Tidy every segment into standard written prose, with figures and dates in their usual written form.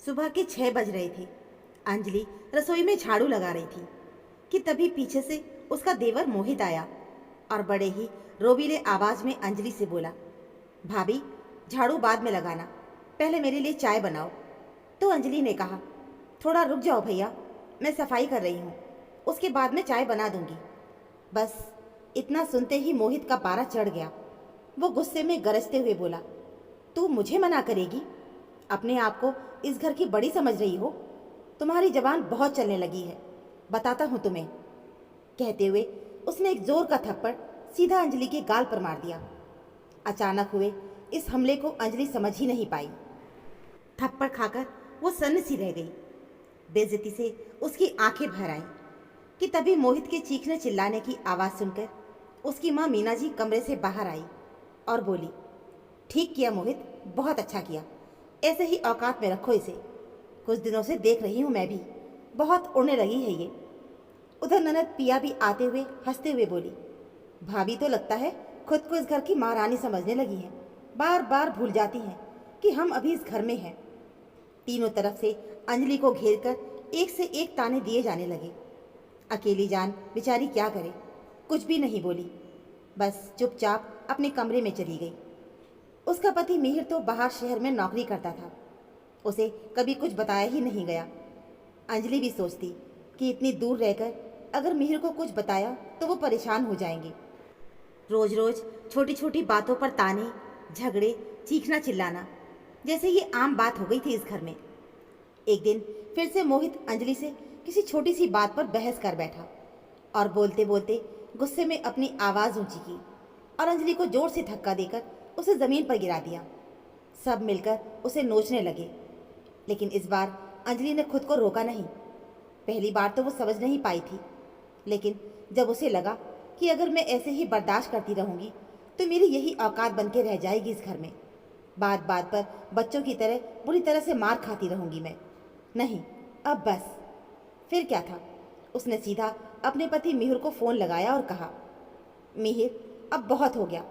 सुबह के 6 बज रहे थे। अंजलि रसोई में झाड़ू लगा रही थी कि तभी पीछे से उसका देवर मोहित आया और बड़े ही रोबीले आवाज में अंजलि से बोला, भाभी झाड़ू बाद में लगाना, पहले मेरे लिए चाय बनाओ। तो अंजलि ने कहा, थोड़ा रुक जाओ भैया, मैं सफाई कर रही हूँ, उसके बाद में चाय बना दूंगी। बस इतना सुनते ही मोहित का पारा चढ़ गया। वो गुस्से में गरजते हुए बोला, तू मुझे मना करेगी? अपने आप को इस घर की बड़ी समझ रही हो? तुम्हारी जबान बहुत चलने लगी है, बताता हूँ तुम्हें। कहते हुए उसने एक जोर का थप्पड़ सीधा अंजलि के गाल पर मार दिया। अचानक हुए इस हमले को अंजलि समझ ही नहीं पाई। थप्पड़ खाकर वो सन्न सी रह गई। बेइज्जती से उसकी आंखें भर आईं कि तभी मोहित के चीखने चिल्लाने की आवाज़ सुनकर उसकी माँ मीना जी कमरे से बाहर आई और बोली, ठीक किया मोहित, बहुत अच्छा किया, ऐसे ही औकात में रखो इसे। कुछ दिनों से देख रही हूँ मैं भी, बहुत उड़ने लगी है ये। उधर ननद पिया भी आते हुए हंसते हुए बोली, भाभी तो लगता है खुद को इस घर की महारानी समझने लगी है, बार बार भूल जाती हैं कि हम अभी इस घर में हैं। तीनों तरफ से अंजलि को घेरकर एक से एक ताने दिए जाने लगे। अकेली जान बेचारी क्या करे, कुछ भी नहीं बोली, बस चुपचाप अपने कमरे में चली गई। उसका पति मिहिर तो बाहर शहर में नौकरी करता था, उसे कभी कुछ बताया ही नहीं गया। अंजलि भी सोचती कि इतनी दूर रहकर अगर मिहिर को कुछ बताया तो वो परेशान हो जाएंगे। रोज रोज छोटी छोटी बातों पर ताने, झगड़े, चीखना चिल्लाना, जैसे ये आम बात हो गई थी इस घर में। एक दिन फिर से मोहित अंजलि से किसी छोटी सी बात पर बहस कर बैठा और बोलते बोलते गुस्से में अपनी आवाज़ ऊंची की और अंजलि को जोर से धक्का देकर उसे ज़मीन पर गिरा दिया। सब मिलकर उसे नोचने लगे, लेकिन इस बार अंजलि ने खुद को रोका नहीं। पहली बार तो वो समझ नहीं पाई थी, लेकिन जब उसे लगा कि अगर मैं ऐसे ही बर्दाश्त करती रहूँगी तो मेरी यही औकात बन के रह जाएगी इस घर में। बात बात पर बच्चों की तरह बुरी तरह से मार खाती रहूँगी मैं। नहीं, अब बस। फिर क्या था, उसने सीधा अपने पति मिहिर को फ़ोन लगाया और कहा, मिहिर अब बहुत हो गया।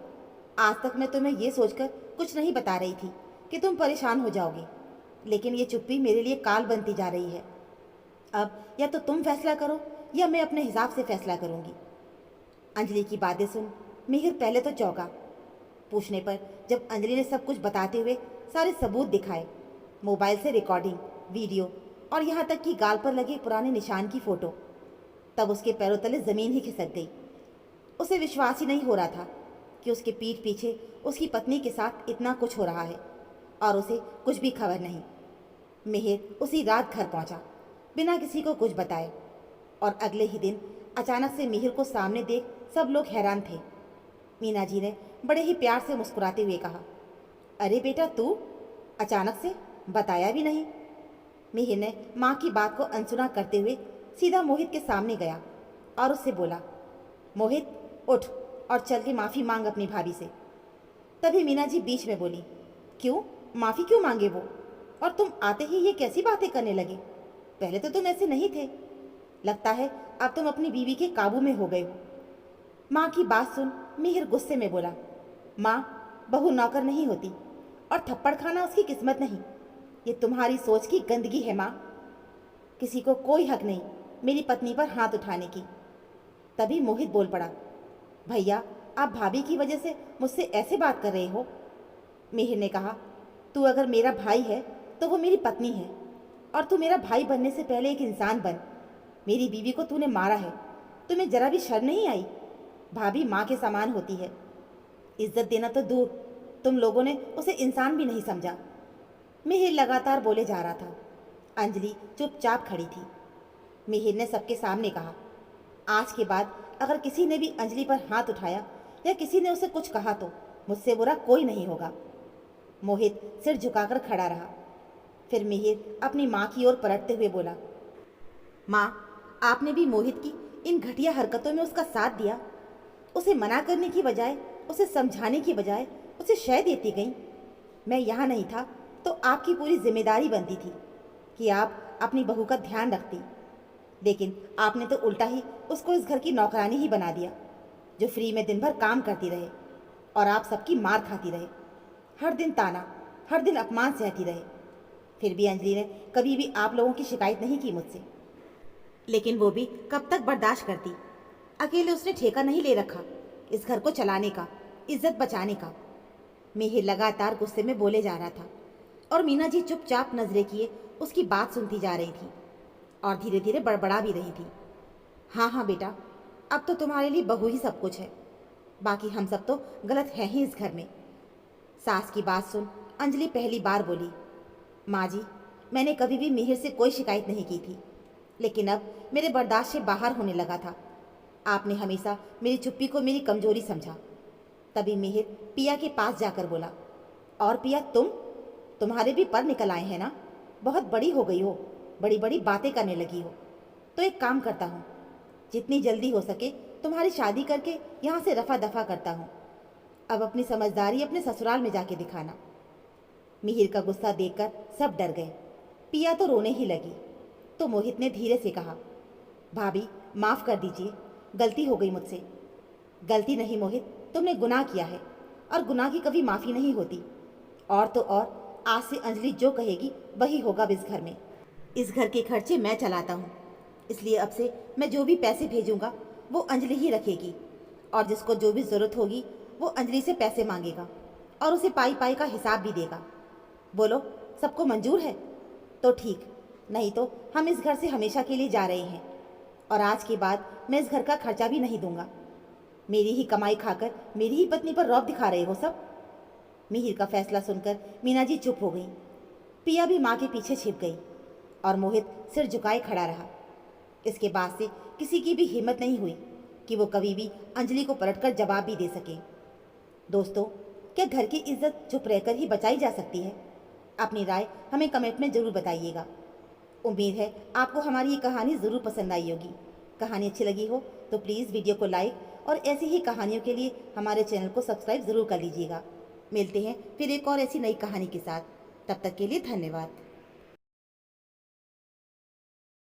आज तक मैं तुम्हें ये सोचकर कुछ नहीं बता रही थी कि तुम परेशान हो जाओगे, लेकिन ये चुप्पी मेरे लिए काल बनती जा रही है। अब या तो तुम फैसला करो या मैं अपने हिसाब से फैसला करूंगी। अंजलि की बातें सुन मिहिर पहले तो चौंका। पूछने पर जब अंजलि ने सब कुछ बताते हुए सारे सबूत दिखाए, मोबाइल से रिकॉर्डिंग, वीडियो और यहाँ तक कि गाल पर लगे पुराने निशान की फ़ोटो, तब उसके पैरों तले ज़मीन ही खिसक गई। उसे विश्वास ही नहीं हो रहा था कि उसके पीठ पीछे उसकी पत्नी के साथ इतना कुछ हो रहा है और उसे कुछ भी खबर नहीं। मिहिर उसी रात घर पहुंचा बिना किसी को कुछ बताए, और अगले ही दिन अचानक से मिहिर को सामने देख सब लोग हैरान थे। मीना जी ने बड़े ही प्यार से मुस्कुराते हुए कहा, अरे बेटा तू अचानक से, बताया भी नहीं। मिहिर ने माँ की बात को अनसुना करते हुए सीधा मोहित के सामने गया और उससे बोला, मोहित उठ और चल के माफ़ी मांग अपनी भाभी से। तभी मीना जी बीच में बोली, क्यों, माफ़ी क्यों मांगे वो? और तुम आते ही ये कैसी बातें करने लगे? पहले तो तुम ऐसे नहीं थे। लगता है अब तुम अपनी बीवी के काबू में हो गए हो। माँ की बात सुन मिहिर गुस्से में बोला, माँ, बहू नौकर नहीं होती और थप्पड़ खाना उसकी किस्मत नहीं। ये तुम्हारी सोच की गंदगी है माँ। किसी को कोई हक नहीं मेरी पत्नी पर हाथ उठाने की। तभी मोहित बोल पड़ा, भैया आप भाभी की वजह से मुझसे ऐसे बात कर रहे हो? मिहिर ने कहा, तू अगर मेरा भाई है तो वो मेरी पत्नी है, और तू मेरा भाई बनने से पहले एक इंसान बन। मेरी बीवी को तूने मारा है, तुम्हें जरा भी शर्म नहीं आई? भाभी माँ के समान होती है, इज्जत देना तो दूर, तुम लोगों ने उसे इंसान भी नहीं समझा। मिहिर लगातार बोले जा रहा था। अंजलि चुपचाप खड़ी थी। मिहिर ने सबके सामने कहा, आज के बाद अगर किसी ने भी अंजलि पर हाथ उठाया या किसी ने उसे कुछ कहा तो मुझसे बुरा कोई नहीं होगा। मोहित सिर झुकाकर खड़ा रहा। फिर मिहिर अपनी माँ की ओर पलटते हुए बोला, माँ, आपने भी मोहित की इन घटिया हरकतों में उसका साथ दिया। उसे मना करने की बजाय, उसे समझाने की बजाय उसे शय देती गई। मैं यहाँ नहीं था तो आपकी पूरी जिम्मेदारी बनती थी कि आप अपनी बहू का ध्यान रखती, लेकिन आपने तो उल्टा ही उसको इस घर की नौकरानी ही बना दिया, जो फ्री में दिन भर काम करती रहे और आप सबकी मार खाती रहे। हर दिन ताना, हर दिन अपमान सहती रहे। फिर भी अंजलि ने कभी भी आप लोगों की शिकायत नहीं की मुझसे, लेकिन वो भी कब तक बर्दाश्त करती। अकेले उसने ठेका नहीं ले रखा इस घर को चलाने का, इज्जत बचाने का। मिहिर लगातार गुस्से में बोले जा रहा था और मीना जी चुपचाप नजरें किए उसकी बात सुनती जा रही थी और धीरे धीरे बड़बड़ा भी रही थी। हाँ हाँ बेटा, अब तो तुम्हारे लिए बहू ही सब कुछ है, बाकी हम सब तो गलत हैं ही इस घर में। सास की बात सुन अंजलि पहली बार बोली, माँ जी, मैंने कभी भी मिहिर से कोई शिकायत नहीं की थी, लेकिन अब मेरे बर्दाश्त से बाहर होने लगा था। आपने हमेशा मेरी चुप्पी को मेरी कमजोरी समझा। तभी मिहिर पिया के पास जाकर बोला, और पिया तुम्हारे भी पर निकल आए हैं ना, बहुत बड़ी हो गई हो, बड़ी बड़ी बातें करने लगी हो। तो एक काम करता हूँ, जितनी जल्दी हो सके तुम्हारी शादी करके यहाँ से रफा दफा करता हूँ। अब अपनी समझदारी अपने ससुराल में जाके दिखाना। मिहिर का गुस्सा देखकर सब डर गए। पिया तो रोने ही लगी तो मोहित ने धीरे से कहा, भाभी माफ़ कर दीजिए, गलती हो गई मुझसे। गलती नहीं मोहित, तुमने गुनाह किया है और गुनाह की कभी माफ़ी नहीं होती। और तो और आज से अंजलि जो कहेगी वही होगा इस घर में। इस घर के खर्चे मैं चलाता हूँ, इसलिए अब से मैं जो भी पैसे भेजूंगा वो अंजलि ही रखेगी, और जिसको जो भी ज़रूरत होगी वो अंजलि से पैसे मांगेगा और उसे पाई पाई का हिसाब भी देगा। बोलो सबको मंजूर है? तो ठीक, नहीं तो हम इस घर से हमेशा के लिए जा रहे हैं और आज के बाद मैं इस घर का खर्चा भी नहीं दूंगा। मेरी ही कमाई खाकर मेरी ही पत्नी पर रौब दिखा रहे हो सब। मिहिर का फैसला सुनकर मीना जी चुप हो गई। पिया भी माँ के पीछे छिप गई और मोहित सिर झुकाए खड़ा रहा। इसके बाद से किसी की भी हिम्मत नहीं हुई कि वो कभी भी अंजलि को पलटकर जवाब भी दे सके। दोस्तों, क्या घर की इज्जत चुप रहकर ही बचाई जा सकती है? अपनी राय हमें कमेंट में ज़रूर बताइएगा। उम्मीद है आपको हमारी ये कहानी ज़रूर पसंद आई होगी। कहानी अच्छी लगी हो तो प्लीज़ वीडियो को लाइक और ऐसी ही कहानियों के लिए हमारे चैनल को सब्सक्राइब ज़रूर कर लीजिएगा। मिलते हैं फिर एक और ऐसी नई कहानी के साथ। तब तक के लिए धन्यवाद।